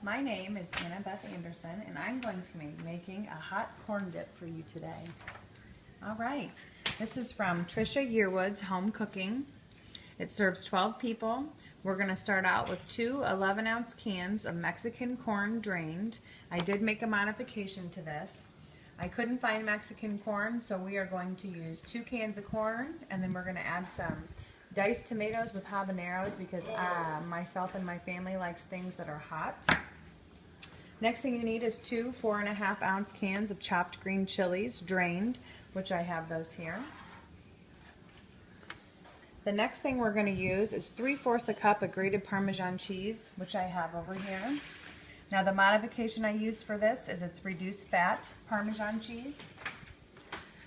My name is Beth Anderson, and I'm going to be making a hot corn dip for you today. All right, this is from Trisha Yearwood's Home Cooking. It serves 12 people. We're going to start out with two 11-ounce cans of Mexican corn drained. I did make a modification to this. I couldn't find Mexican corn, so we are going to use 2 cans of corn, and then we're going to add some diced tomatoes with habaneros because myself and my family likes things that are hot. Next thing you need is 2 4.5-ounce cans of chopped green chilies, drained, which I have those here. The next thing we're going to use is 3/4 a cup of grated Parmesan cheese, which I have over here. Now the modification I use for this is it's reduced fat Parmesan cheese.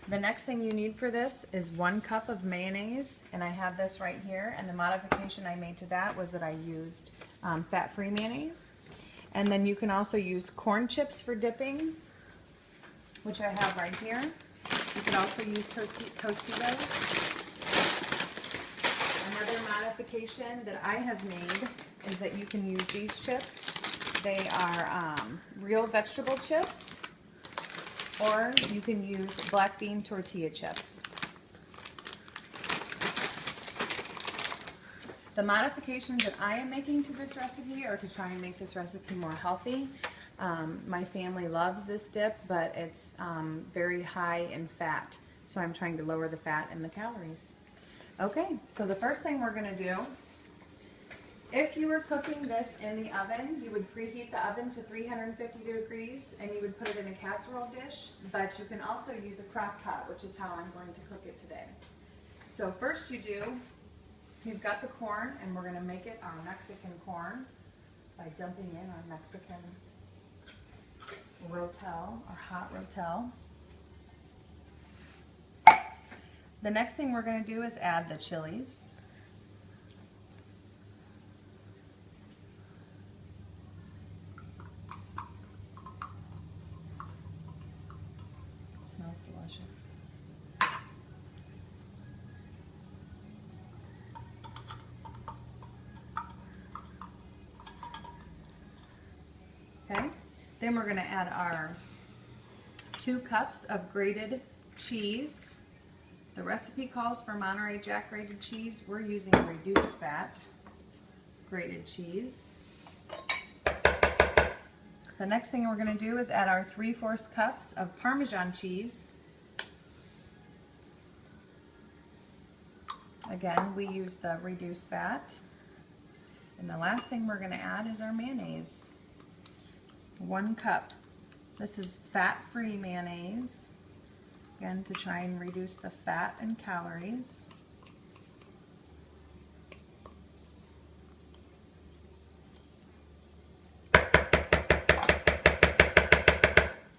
The next thing you need for this is 1 cup of mayonnaise, and I have this right here, and the modification I made to that was that I used fat-free mayonnaise. And then you can also use corn chips for dipping, which I have right here. You can also use Tostitos. Another modification that I have made is that you can use these chips. They are real vegetable chips, or you can use black bean tortilla chips. The modifications that I am making to this recipe are to try and make this recipe more healthy. My family loves this dip, but it's very high in fat, so I'm trying to lower the fat and the calories. Okay, so the first thing we're going to do, if you were cooking this in the oven, you would preheat the oven to 350 degrees and you would put it in a casserole dish, but you can also use a crock pot, which is how I'm going to cook it today. So first you've got the corn, and we're going to make it our Mexican corn by dumping in our Mexican rotel, or hot rotel. The next thing we're going to do is add the chilies. It smells delicious. Okay, then we're going to add our 2 cups of grated cheese. The recipe calls for Monterey Jack grated cheese. We're using reduced fat grated cheese. The next thing we're going to do is add our 3/4 cups of Parmesan cheese. Again, we use the reduced fat. And the last thing we're going to add is our mayonnaise. 1 cup. This is fat-free mayonnaise. Again, to try and reduce the fat and calories.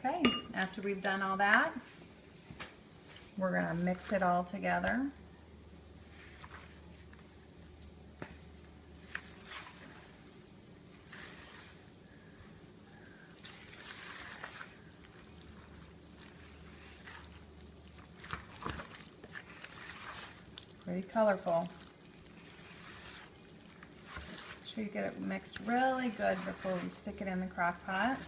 Okay, after we've done all that, we're going to mix it all together. Pretty colorful. Make sure you get it mixed really good before we stick it in the crock pot.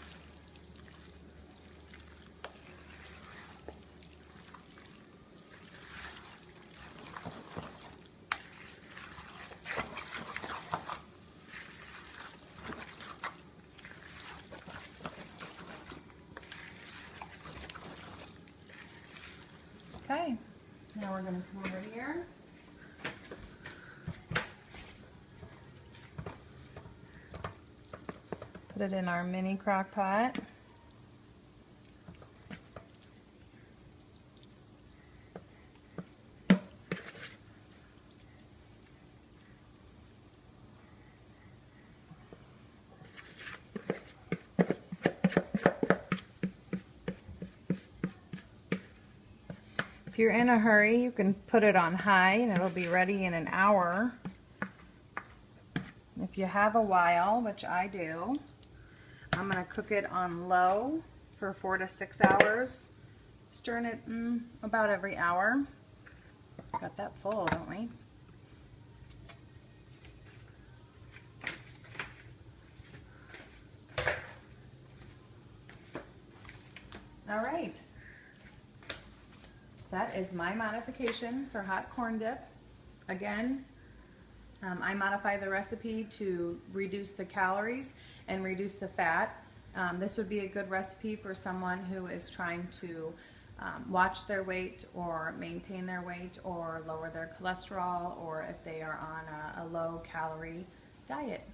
Okay, now we're going to come over here. Put it in our mini crock pot. If you're in a hurry, you can put it on high and it'll be ready in an hour. If you have a while, which I do, I'm going to cook it on low for 4 to 6 hours, stirring it about every hour. Got that full, don't we? All right. That is my modification for hot corn dip. Again, I modify the recipe to reduce the calories and reduce the fat. This would be a good recipe for someone who is trying to watch their weight or maintain their weight or lower their cholesterol, or if they are on a low calorie diet.